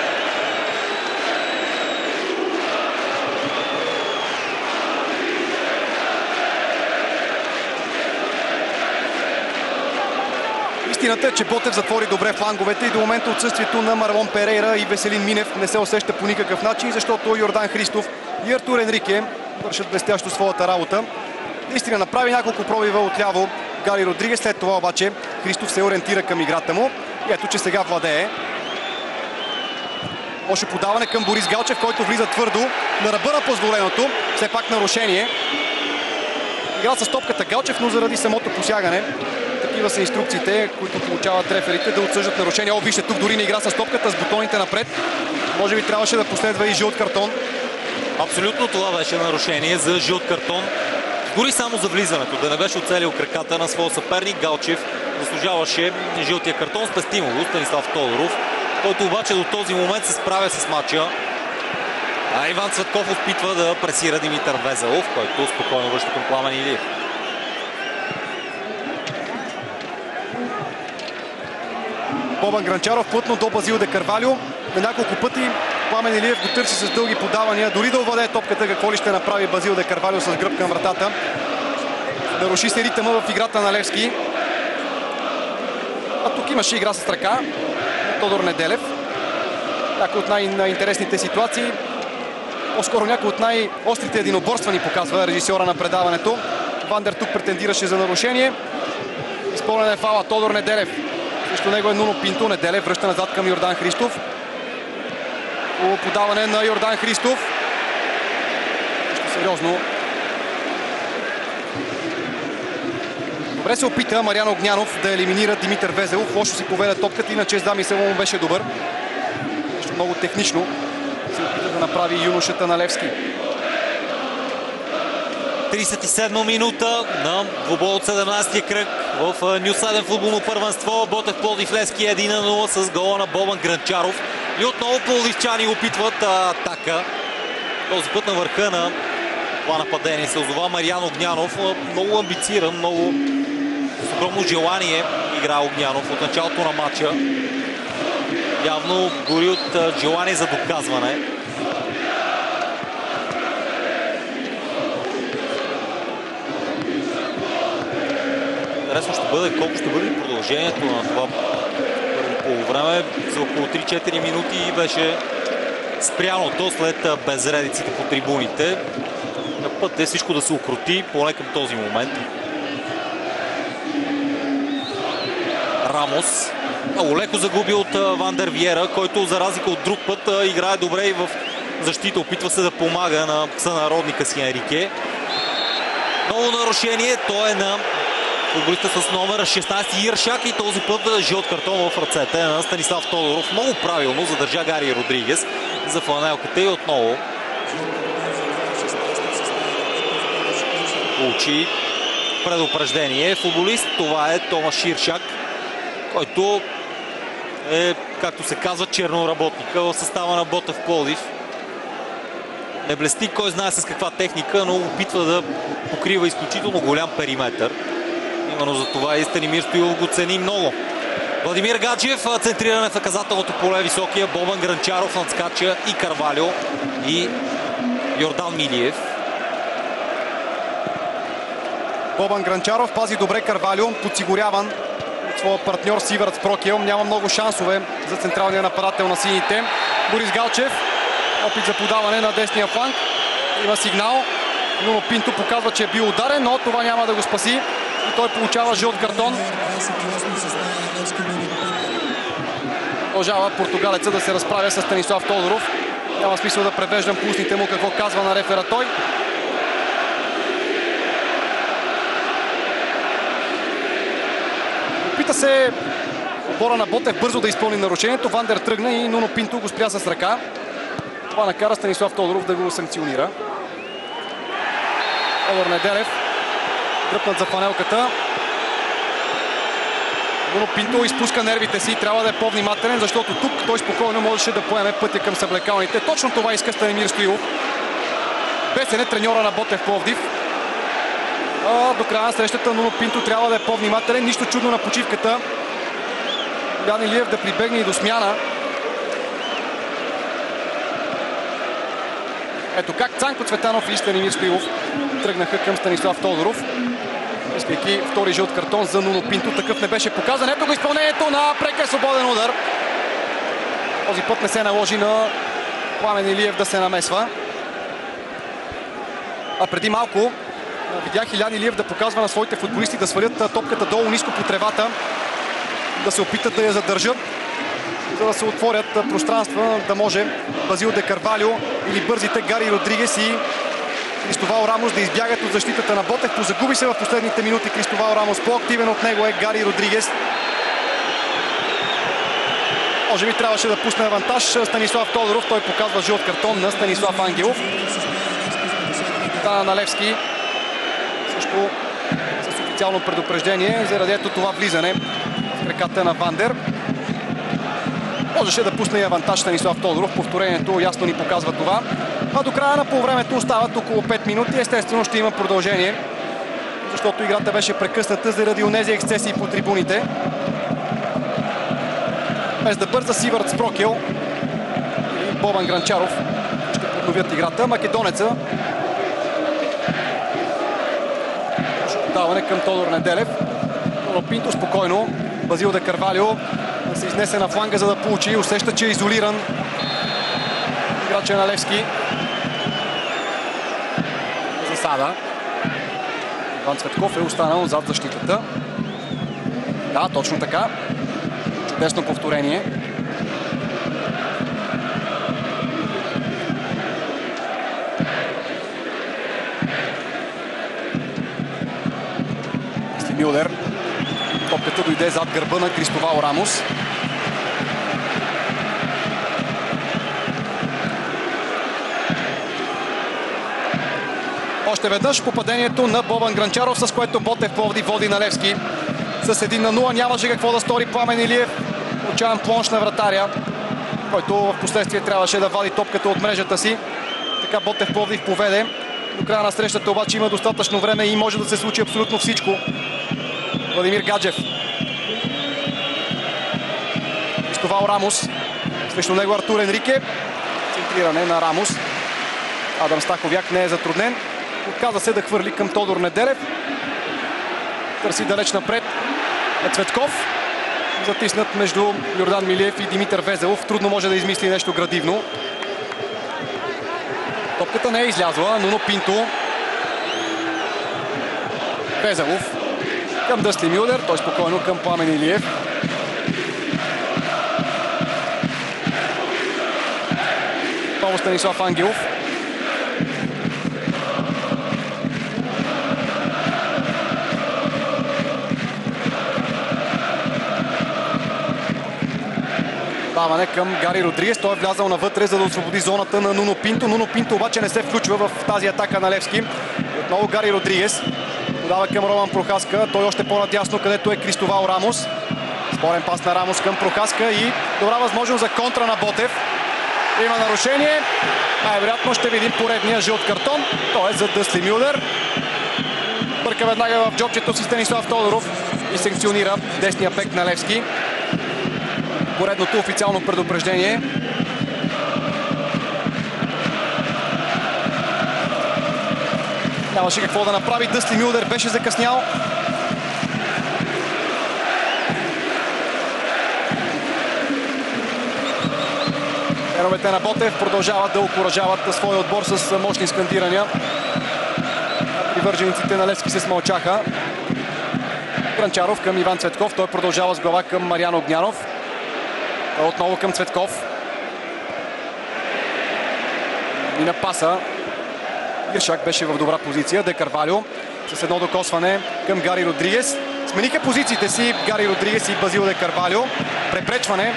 Speaker 1: Истината е, че Ботев затвори добре фланговете и до момента отсъствието на Марлон Перейра и Веселин Минев не се усеща по никакъв начин, защото Йордан Христов и Артур Енрике вършат блестящо своята работа. Наистина направи няколко пробива отляво Гари Родригес, след това обаче Христов се ориентира към играта му и ето, че сега владее. Лошо подаване към Борис Галчев, който влиза твърдо на ръба на позволеното, все пак нарушение. Игра с топката Галчев, но заради самото посягане такива са инструкциите, които получават реферите да отсъждат нарушения. О, вижте, тук дори не игра с топката, с бутоните напред. Може би трябваше да последва и жълт картон.
Speaker 2: Абсолютно това беше нарушение за жълт картон. Дори само за влизането, да не беше оцелил краката на своя съперник. Галчев заслужаваше жълтия картон. Спестимо го Станислав Тодоров, който обаче до този момент се справя с матча. А Иван Цветков опитва да пресира Димитър Везелов, който спокойно връща към Пламен Илиев.
Speaker 1: Бобан Гранчаров плътно до Базил де Карвалио. На няколко пъти Пламен Илиев го търси с дълги подавания. Дори да овладее топката, какво ли ще направи Базил де Карвалио с гръб към вратата. Наруши се ритъма в играта на Левски. А тук имаше игра с ръка. Тодор Неделев. Някои от най-интересните ситуации. По-скоро някои от най-острите единоборства ни показва режисьора на предаването. Вандер тук претендираше за нарушение. Изпълнен е фаула Тодор Неделев. Срещу него е Нуно Пинто. Неделев връща назад към Йордан Христов. Подаване на Йордан Христов. Нещо сериозно. Добре се опита Мариан Огнянов да елиминира Димитър Везелов. Лошо си поведе топката, иначе замисъл му беше добър. Нещо много технично се опита да направи юношата на Левски.
Speaker 2: 37 минута на двубой от 17-я кръг в Ню 7 футболно първенство. Ботев Пловдив Левски 1-0 с гола на Бобан Гранчаров. И отново пловдивчани опитват атака. Този път на върха на това нападение се озова Мариан Огнянов. Много амбициран, много с огромно желание игра Огнянов от началото на матча. Явно гори от желание за доказване. Интересно ще бъде колко ще бъде продължението на това първо полувреме. За около 3-4 минути беше спряното след безредиците по трибуните. На път е всичко да се укроти, поне към този момент. Рамос много леко загуби от Вандер Виера, който за разлика от друг път играе добре и в защита. Опитва се да помага на сънародника си Енрике. Ново нарушение, то е на футболиста с номер 16 Иршак и този път жълт картон в ръцете на Станислав Тодоров. Много правилно задържа Гари Родригес за фланелката и отново получи предупреждение. Футболист, това е Томаш Иршак, който е, както се казва, черноработника в състава на Ботев Пловдив. Не блести кой знае с каква техника, но опитва да покрива изключително голям периметър. Именно за това и Станимир Стоилов го цени много. Владимир Гаджев, центриране в наказателното поле, високия Бобан Гранчаров надскача и Карвалио и Йордан Милиев.
Speaker 1: Бобан Гранчаров пази добре Карвалио, подсигуряван от своя партньор Сиверт Прокел. Няма много шансове за централния нападател на сините. Борис Галчев, опит за подаване на десния фланг. Има сигнал. Нуно Пинто показва, че е бил ударен, но това няма да го спаси. И той получава жълт картон. Продължава португалеца да се разправя с Станислав Тодоров. Няма смисъл да превеждам по устните му какво казва на рефера той. Опита се отбора на Ботев бързо да изпълни нарушението. Вандер тръгна и Нуно Пинто го спря с ръка. Това накара Станислав Тодоров да го санкционира. Тодор Неделев дръпнат за фанелката. Нуно Пинто изпуска нервите си. Трябва да е по-внимателен, защото тук той спокойно можеше да поеме пътя към съблекалните. Точно това иска Станимир Стоилов. Бесен е треньора на Ботев Пловдив. До края на срещата Нуно Пинто трябва да е по-внимателен. Нищо чудно на почивката Юлиан Илиев да прибегне и до смяна. Ето как Цанко Цветанов и Станимир Стоилов тръгнаха към Станислав Тодоров. Искайки втори жълт картон за Нуно Пинто. Такъв не беше показан. Ето го изпълнението на прекия свободен удар. Този път не се наложи на Пламен Илиев да се намесва. А преди малко видях Илян Илиев да показва на своите футболисти да свалят топката долу ниско по тревата. Да се опитат да я задържат, за да се отворят пространства, да може Базил де Карвалио или бързите Гари Родригес и Кристовал Рамос да избягат от защитата на Ботев. Позагуби се в последните минути Кристовал Рамос. По-активен от него е Гари Родригес. Може би трябваше да пусне авантаж Станислав Тодоров. Той показва жълт картон на Станислав Ангелов. Тана Налевски също с официално предупреждение заради ето това влизане в ръката на Вандер. Можеше да пусне и авантаж Станислав Тодоров. Повторението ясно ни показва това. А до края на полувремето остават около 5 минути. Естествено ще има продължение, защото играта беше прекъсната заради онези ексцесии по трибуните. Без да бърза Сивърт Спрокел и Бобан Гранчаров ще подновят играта. Македонеца. Даване към Тодор Неделев. Но Пинто спокойно. Базил де Карвалио се изнесе на фланга, за да получи. Усеща, че е изолиран играча на Левски. Засада. Иван Цветков е останал зад защитата. Да, точно така. Чудесно повторение. Мюлер. Топката дойде зад гърба на Кристовал Рамос. Още веднъж попадението на Бобан Гранчаров, с което Ботев Пловдив води на Левски. С 1-0 нямаше какво да стори Пламен Илиев. Отчаян плонш на вратаря. който в последствие трябваше да вади топката от мрежата си. Така Ботев Пловдив поведе. До края на срещата обаче има достатъчно време и може да се случи абсолютно всичко. Владимир Гаджев. Кристовал Рамос. Срещу него Артур Енрике. Центриране на Рамос. Адам Стаховяк не е затруднен. Отказа се да хвърли към Тодор Неделев. Търси далеч напред Цветков. Затиснат между Йордан Милиев и Димитър Везелов. Трудно може да измисли нещо градивно. Топката не е излязла. Нуно Пинто. Везелов. Към Дъсли Мюлдер. Той спокойно към Пламен Илиев. Отново Станислав Ангелов. Даване към Гари Родригес. Той е влязал навътре, за да освободи зоната на Нуно Пинто. Нуно Пинто обаче не се включва в тази атака на Левски. Отново Гари Родригес. Подава към Роман Прохаска. Той още по-надясно, където е Кристовал Рамос. Спорен пас на Рамос към Прохаска и добра възможност за контра на Ботев. Има нарушение. Най-вероятно ще видим поредния жълт картон. Той е за Дъсли Мюлдер. Бърка веднага в джобчето си Станислав Тодоров и санкционира десния бек на Левски. Поредното официално предупреждение. Нямаше какво да направи. Дъсли Мюлдер беше закъснял. Феновете на Ботев продължават да окуражават своя отбор с мощни скандирания. Привържениците на Левски се смълчаха. Гранчаров към Иван Цветков. Той продължава с глава към Мариан Огнянов. Отново към Цветков. И на паса. Иршак беше в добра позиция. Де Карвалио с едно докосване към Гари Родригес. Смениха позициите си Гари Родригес и Базил Де Карвалио. Препречване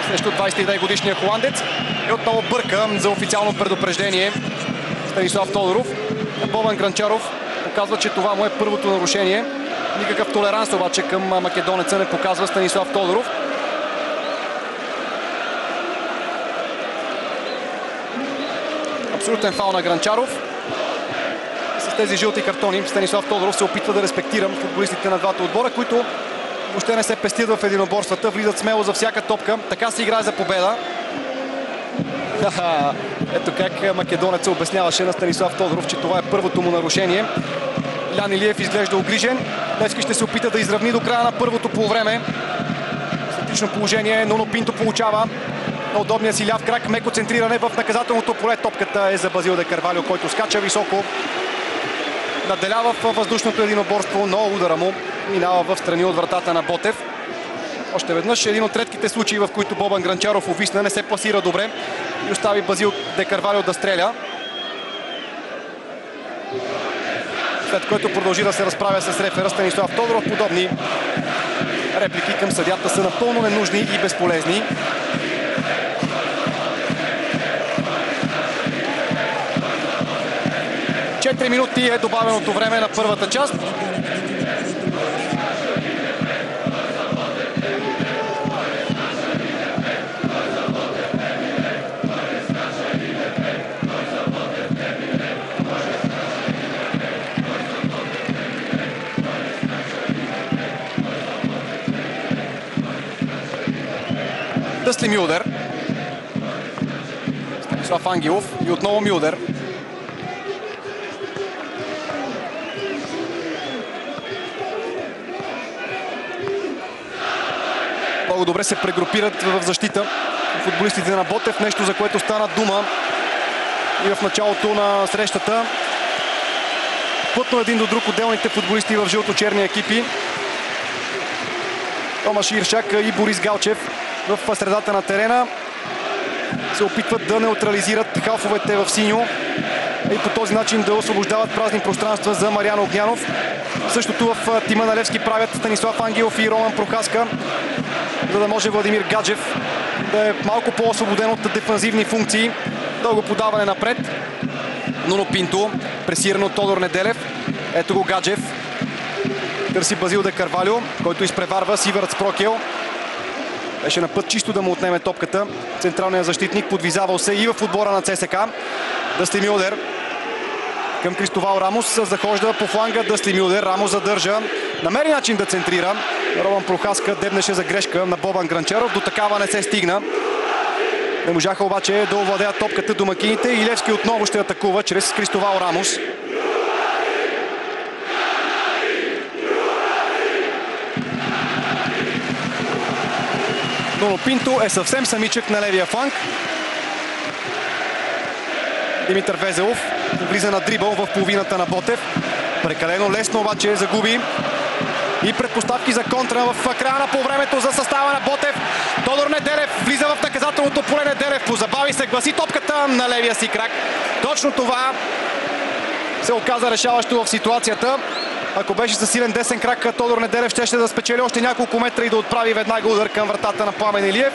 Speaker 1: срещу 22 годишния холандец. И отново бърка за официално предупреждение Станислав Тодоров. Бобан Гранчаров показва, че това му е първото нарушение. Никакъв толеранс обаче към македонеца не показва Станислав Тодоров. Абсолютен фаул на Гранчаров. С тези жълти картони Станислав Тодоров се опитва да респектира футболистите на двата отбора, които въобще не се пестят в единоборствата, влизат смело за всяка топка. Така се играе за победа. Ето как македонеца обясняваше на Станислав Тодоров, че това е първото му нарушение. Илян Илиев изглежда огрижен. Левски ще се опита да изравни до края на първото полувреме. Статично положение. Нуно Пинто получава на удобния си ляв крак. Меко центриране в наказателното поле. Топката е за Базил Де Карвалио, който скача високо. Наделява в въздушното единоборство, но удара му минава в страни от вратата на Ботев. Още веднъж един от редките случаи, в които Бобан Гранчаров увисна, не се пласира добре и остави Базил Де Карвалио да стреля. След което продължи да се разправя с рефера Станислав Тодоров. Подобни реплики към съдията са напълно ненужни и безполезни. Четири минути е добавеното време на първата част. Дъсли Мюлдер. Станислав Ангелов и отново Мюлдер. Много добре се прегрупират в защита футболистите на Ботев, нещо за което стана дума и в началото на срещата. Плътно един до друг отделните футболисти в жълто-черни екипи. Томаш Иршак и Борис Галчев в средата на терена се опитват да неутрализират халфовете в синьо и по този начин да освобождават празни пространства за Мариан Огнянов. Същото в тима на Левски правят Станислав Ангелов и Роман Прохаска, за да може Владимир Гаджев да е малко по-освободен от дефанзивни функции. Дълго подаване напред. Нуно Пинто, пресиран от Тодор Неделев. Ето го Гаджев. Търси Базил Де Карвалио, който изпреварва Сивърт Спрокел. Беше на път чисто да му отнеме топката. Централният защитник подвизавал се и в отбора на ЦСКА. Дъстли Мюлдер към Кристовал Рамос. Захожда по фланга Дъстли Мюлдер. Рамос задържа. Намери начин да центрира. Роман Прохаска дебнеше за грешка на Бобан Гранчаров. До такава не се стигна. Не можаха обаче да овладеят топката домакините и Левски отново ще атакува чрез Кристовал Рамос. Нуно Пинто е съвсем самичък на левия фланг. Димитър Везелов влиза на дрибъл в половината на Ботев. Прекалено лесно обаче загуби и предпоставки за контра в края на полувремето за състава на Ботев. Тодор Неделев влиза в наказателното поле. Неделев позабави се, гласи топката на левия си крак. Точно това се оказа решаващо в ситуацията. Ако беше със силен десен крак, Тодор Неделев щеше да спечели още няколко метра и да отправи веднага удар към вратата на Пламен Илиев.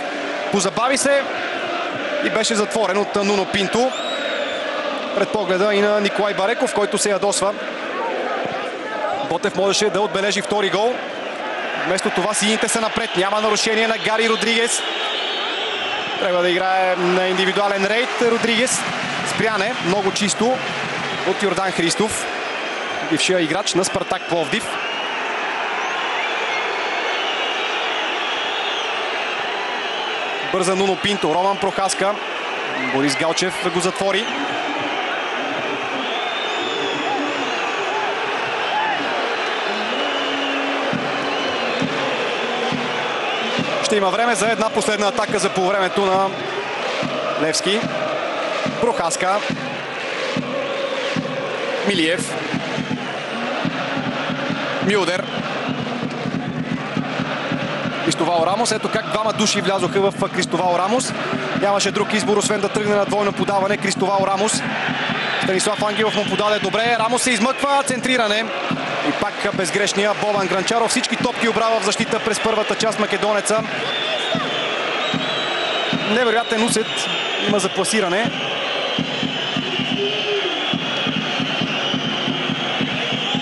Speaker 1: Позабави се и беше затворен от Нуно Пинто. Пред погледа и на Николай Бареков, който се ядосва. Ботев можеше да отбележи втори гол. Вместо това сините са напред. Няма нарушение на Гари Родригес. Трябва да играе на индивидуален рейд. Родригес спряне много чисто от Йордан Христов, бившия играч на Спартак Пловдив. Бърза Нуно Пинто. Роман Прохаска. Борис Галчев го затвори. Ще има време за една последна атака за полувремето на Левски. Прохаска. Милиев. Мюлдер. Кристовал Рамос. Ето как двама души влязоха в Кристовал Рамос. Нямаше друг избор, освен да тръгне на двойно подаване Кристовал Рамос. Станислав Ангелов му подаде добре. Рамос се измъква. Центриране. И пак безгрешния Бобан Гранчаров. Всички топки обрава в защита през първата част македонеца. Невероятен усет има за пласиране.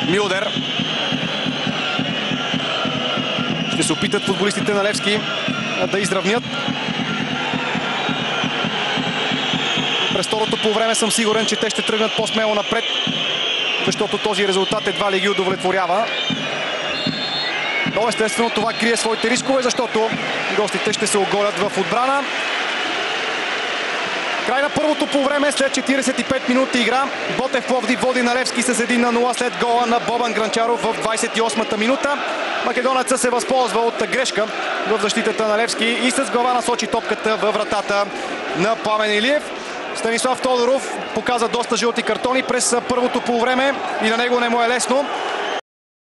Speaker 1: Мюлдер. Ще се опитат футболистите на Левски да изравнят. През второто полувреме съм сигурен, че те ще тръгнат по-смело напред, защото този резултат едва ли ги удовлетворява. Но естествено това крие своите рискове, защото гостите ще се оголят в отбрана. Край на първото полувреме, след 45 минути игра. Ботев Пловдив води на Левски с 1-0 след гола на Бобан Гранчаров в 28-та минута. Македонеца се възползва от грешка в защитата на Левски и с глава насочи топката във вратата на Пламен Илиев. Станислав Тодоров показа доста жълти картони през първото полувреме и на него не му е лесно.